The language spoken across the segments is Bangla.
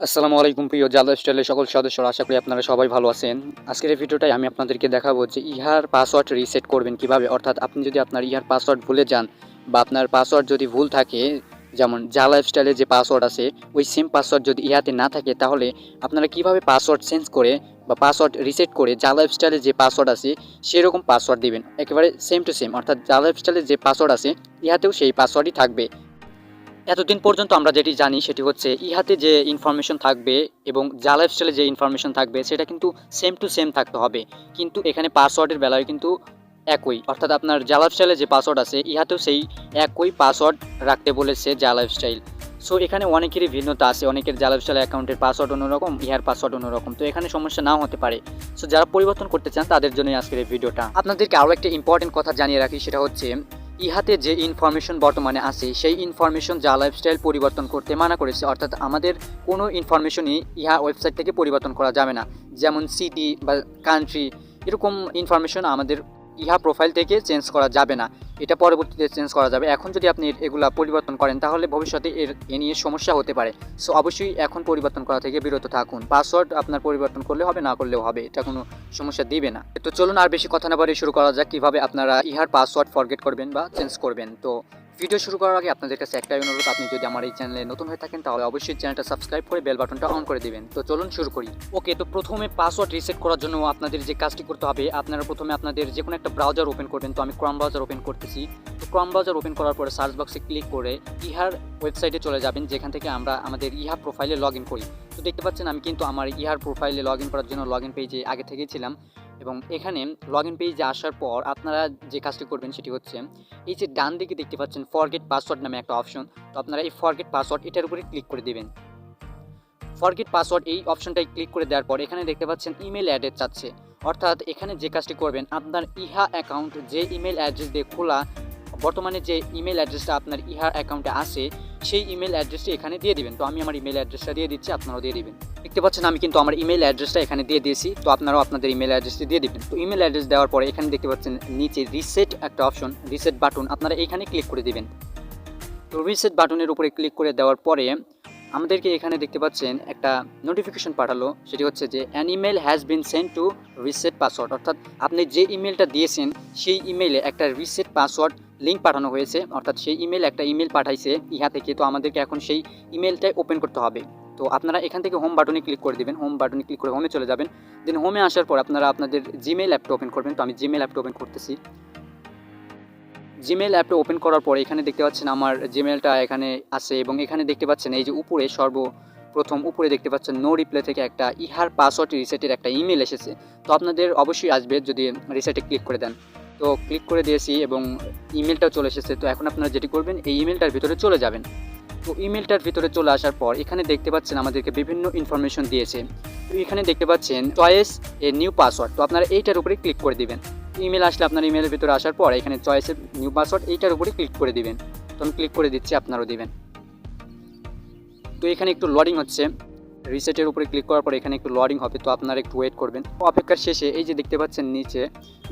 আসসালামু আলাইকুম প্রিয় জাল লাইফস্টাইলের সকল সদস্যরা, আশা করি আপনারা সবাই ভালো আছেন। আজকের এই ভিডিওটাই আমি আপনাদেরকে দেখাবো যে ইহার পাসওয়ার্ড রিসেট করবেন কিভাবে। অর্থাৎ আপনি যদি আপনার ইহার পাসওয়ার্ড ভুলে যান বা আপনার পাসওয়ার্ড যদি ভুল থাকে, যেমন জাল লাইফস্টাইলের যে পাসওয়ার্ড আছে ওই সেম পাসওয়ার্ড যদি ইহাতে না থাকে, তাহলে আপনারা কিভাবে পাসওয়ার্ড চেঞ্জ করে বা পাসওয়ার্ড রিসেট করে জাল লাইফস্টাইলের যে পাসওয়ার্ড আছে সেরকম পাসওয়ার্ড দিবেন, একেবারে সেম টু সেম। অর্থাৎ জাল লাইফস্টাইলের যে পাসওয়ার্ড আছে ইহাতেও সেই পাসওয়ার্ডই থাকবে। এতদিন পর্যন্ত আমরা যেটি জানি সেটি হচ্ছে ইহাতে যে ইনফরমেশন থাকবে এবং জাল লাইফস্টাইলে যে ইনফরমেশন থাকবে সেটা কিন্তু সেম টু সেম থাকতে হবে। কিন্তু এখানে পাসওয়ার্ডের বেলায় কিন্তু একই, অর্থাৎ আপনার জাল লাইফস্টাইলে যে পাসওয়ার্ড আছে ইহাতেও সেই একই পাসওয়ার্ড রাখতে বলেছে জাল লাইফস্টাইল। সো এখানে অনেকেরই ভিন্নতা আছে, অনেকের জাল লাইফস্টাইল অ্যাকাউন্টের পাসওয়ার্ড অন্যরকম, ইহার পাসওয়ার্ড অন্যরকম। তো এখানে সমস্যা নাও হতে পারে। সো যারা পরিবর্তন করতে চান তাদের জন্যই আজকের এই ভিডিওটা। আপনাদেরকে আরও একটা ইম্পর্টেন্ট কথা জানিয়ে রাখি, সেটা হচ্ছে ইহাতে যে ইনফরমেশন বর্তমানে আছে সেই ইনফরমেশন জাল লাইফস্টাইল পরিবর্তন করতে মানা করেছে। অর্থাৎ আমাদের কোনো ইনফরমেশনই ইহা ওয়েবসাইট থেকে পরিবর্তন করা যাবে না। যেমন সিটি বা কান্ট্রি, এরকম ইনফরমেশন আমাদের ইহা প্রোফাইল থেকে চেঞ্জ করা যাবে না, এটা পরবর্তীতে চেঞ্জ করা যাবে। এখন যদি আপনি এগুলা পরিবর্তন করেন তাহলে ভবিষ্যতে এ নিয়ে সমস্যা হতে পারে। সো অবশ্যই এখন পরিবর্তন করা থেকে বিরত থাকুন। পাসওয়ার্ড আপনার পরিবর্তন করলে হবে, না করলেও হবে, এটা কোনো সমস্যা দিবে না। তো চলুন আর বেশি কথা না বলে শুরু করা যাক কীভাবে আপনারা ইহার পাসওয়ার্ড ফরগেট করবেন বা চেঞ্জ করবেন। তো ভিডিও শুরু করার আগে আপনাদের কাছে একটাই অনুরোধ, আপনি যদি আমার এই চ্যানেলে নতুন হয়ে থাকেন তাহলে অবশ্যই চ্যানেলটা সাবস্ক্রাইব করে বেল বাটনটা অন করে দিবেন। তো চলুন শুরু করি। ওকে, তো প্রথমে পাসওয়ার্ড রিসেট করার জন্য আপনাদের যে কাজটি করতে হবে, আপনারা প্রথমে আপনাদের যে কোনো একটা ব্রাউজার ওপেন করবেন। তো আমি ক্রোম ব্রাউজার ওপেন করতেছি। তো ক্রোম ব্রাউজার ওপেন করার পরে সার্চ বক্সে ক্লিক করে ইহার ওয়েবসাইটে চলে যাবেন, যেখান থেকে আমরা আমাদের ইহা প্রোফাইলে লগ ইন করি। তো দেখতে পাচ্ছেন আমি কিন্তু আমার ইহার প্রোফাইলে লগ ইন করার জন্য লগ ইন পেজে আগে থেকেই ছিলাম। এবং এখানে লগ ইন পেজে আসার পর আপনারা যে কাজটি করবেন সেটি হচ্ছে এই যে ডান দিকে দেখতে পাচ্ছেন ফরগেট পাসওয়ার্ড নামে একটা অপশন। তো আপনারা এই ফরগেট পাসওয়ার্ড এটার উপরে ক্লিক করে দেবেন। ফরগেট পাসওয়ার্ড এই অপশনটাই ক্লিক করে দেওয়ার পর এখানে দেখতে পাচ্ছেন ইমেল অ্যাড্রেস চাচ্ছে। অর্থাৎ এখানে যে কাজটি করবেন, আপনার ইহা অ্যাকাউন্ট যে ইমেল অ্যাড্রেস দিয়ে খোলা, বর্তমানে যে ইমেল অ্যাড্রেসটা আপনার ইহা অ্যাকাউন্টে আসে সেই ইমেল অ্যাড্রেসটি এখানে দিয়ে দিবেন। তো আমি আমার ইমেল অ্যাড্রেসটা দিয়ে দিচ্ছি, আপনারাও দিয়ে দিবেন। দেখতে পাচ্ছেন আমি কিন্তু আমার ইমেল অ্যাড্রেসটা এখানে দিয়ে দিয়েছি। তো আপনারাও আপনাদের ইমেল অ্যাড্রেসটি দিয়ে দিবেন। তো ইমেল অ্যাড্রেস দেওয়ার পরে এখানে দেখতে পাচ্ছেন নিচে রিসেট একটা অপশন, রিসেট বাটন, আপনারা এখানে ক্লিক করে দিবেন। তো রিসেট বাটনের উপরে ক্লিক করে দেওয়ার পরে আমাদেরকে এখানে দেখতে পাচ্ছেন একটা নোটিফিকেশন পাঠালো, সেটি হচ্ছে যে an email has been send to reset password. অর্থাৎ আপনি যে ইমেলটা দিয়েছেন সেই ইমেলে একটা রিসেট পাসওয়ার্ড লিঙ্ক পাঠানো হয়েছে। অর্থাৎ সেই ইমেল একটা ইমেল পাঠাইছে ইহা থেকে। তো আমাদেরকে এখন সেই ইমেলটাই ওপেন করতে হবে। তো আপনারা এখান থেকে হোম বাটনে ক্লিক করে দেবেন। হোম বাটনে ক্লিক করে হোমে চলে যাবেন। দেন হোমে আসার পর আপনারা আপনাদের জিমেল অ্যাপটা ওপেন করবেন। তো আমি জিমেল অ্যাপটা ওপেন করতেছি। জিমেল অ্যাপটা ওপেন করার পর এখানে দেখতে পাচ্ছেন আমার জিমেলটা এখানে আছে এবং এখানে দেখতে পাচ্ছেন এই যে উপরে সর্বপ্রথম উপরে দেখতে পাচ্ছেন নো রিপ্লাই থেকে একটা ইহার পাসওয়ার্ড রিসেটের একটা ইমেল এসেছে। তো আপনাদের অবশ্যই আসবে যদি রিসেটে ক্লিক করে দেন। তো ক্লিক করে দিয়েছি এবং ইমেলটাও চলে এসেছে। তো এখন আপনারা যেটি করবেন এই ইমেলটার ভিতরে চলে যাবেন। তো ইমেলটার ভিতরে চলে আসার পর এখানে দেখতে পাচ্ছেন আমাদেরকে বিভিন্ন ইনফরমেশন দিয়েছে। তো এখানে দেখতে পাচ্ছেন চয়েস এ নিউ পাসওয়ার্ড। তো আপনারা এইটার উপরে ক্লিক করে দিবেন। ইমেল আসলে আপনার ইমেলের ভিতরে আসার পর এখানে চয়েসের নিউ পাসওয়ার্ড এইটার উপরে ক্লিক করে দিবেন। তো আমি ক্লিক করে দিচ্ছি, আপনারাও দিবেন। তো এখানে একটু লোডিং হচ্ছে, রিসেটের উপরে ক্লিক করার পর এখানে একটু লোডিং হবে। তো আপনারা একটু ওয়েট করবেন। অপেক্ষার শেষে এই যে দেখতে পাচ্ছেন নিচে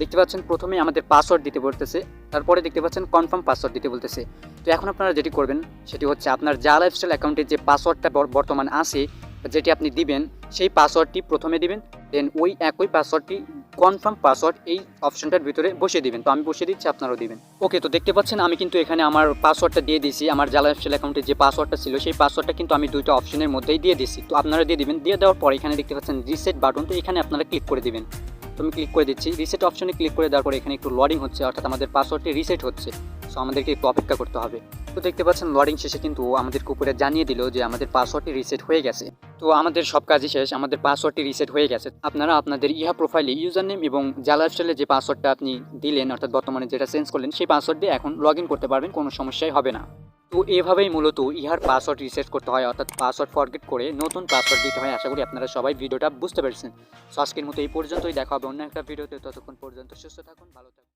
দেখতে পাচ্ছেন প্রথমে আমাদের পাসওয়ার্ড দিতে বলতেছে, তারপরে দেখতে পাচ্ছেন কনফার্ম পাসওয়ার্ড দিতে বলতেছে। তো এখন আপনারা যেটি করবেন সেটি হচ্ছে আপনার জাল লাইফস্টাইল অ্যাকাউন্টের যে পাসওয়ার্ডটা বর্তমান আছে যেটি আপনি দিবেন সেই পাসওয়ার্ডটি প্রথমে দিবেন। দেন ওই একই পাসওয়ার্ডটি কনফার্ম পাসওয়ার্ড এই অপশনটার ভিতরে বসিয়ে দিবেন। তো আমি বসিয়ে দিচ্ছি, আপনারাও দিবেন। ওকে, তো দেখতে পাচ্ছেন আমি কিন্তু এখানে আমার পাসওয়ার্ডটা দিয়ে দিয়েছি। আমার জাল লাইফস্টাইল অ্যাকাউন্টে যে পাসওয়ার্ডটা ছিল সেই পাসওয়ার্ডটা কিন্তু আমি দুইটা অপশনের মধ্যেই দিয়ে দিয়েছি। তো আপনারা দিয়ে দিবেন। দিয়ে দেওয়ার পর এখানে দেখতে পাচ্ছেন রিসেট বাটন, তো এখানে আপনারা ক্লিক করে দিবেন। তো আমি ক্লিক করে দিচ্ছি। রিসেট অপশনে ক্লিক করে দেওয়ার পরে এখানে একটু লোডিং হচ্ছে, অর্থাৎ আমাদের পাসওয়ার্ডটি রিসেট হচ্ছে। সো আমাদেরকে একটু অপেক্ষা করতে হবে। তো দেখতে পাচ্ছেন লোডিং শেষে কিন্তু আমাদেরকে উপরে জানিয়ে দিল যে আমাদের পাসওয়ার্ডটি রিসেট হয়ে গেছে। তো আমাদের সব কাজই শেষ, আমাদের পাসওয়ার্ডটি রিসেট হয়ে গেছে। আপনারা আপনাদের ইহা প্রোফাইলে ইউজার নেম এবং জাল লাইফস্টাইলে যে পাসওয়ার্ডটা আপনি দিলেন, অর্থাৎ বর্তমানে যেটা চেঞ্জ করলেন, সেই পাসওয়ার্ড দিয়ে এখন লগ ইন করতে পারবেন, কোনো সমস্যাই হবে না। তো এভাবেই মূলত ইহার পাসওয়ার্ড রিসেট করতে হয়, অর্থাৎ পাসওয়ার্ড ফরগেট করে নতুন পাসওয়ার্ড দিতে হয়। আশা করি আপনারা সবাই ভিডিওটা বুঝতে পেরেছেন। সো আজকের মতো এই পর্যন্তই, দেখা হবে অন্য একটা ভিডিওতে। ততক্ষণ পর্যন্ত সুস্থ থাকুন, ভালো থাকুন।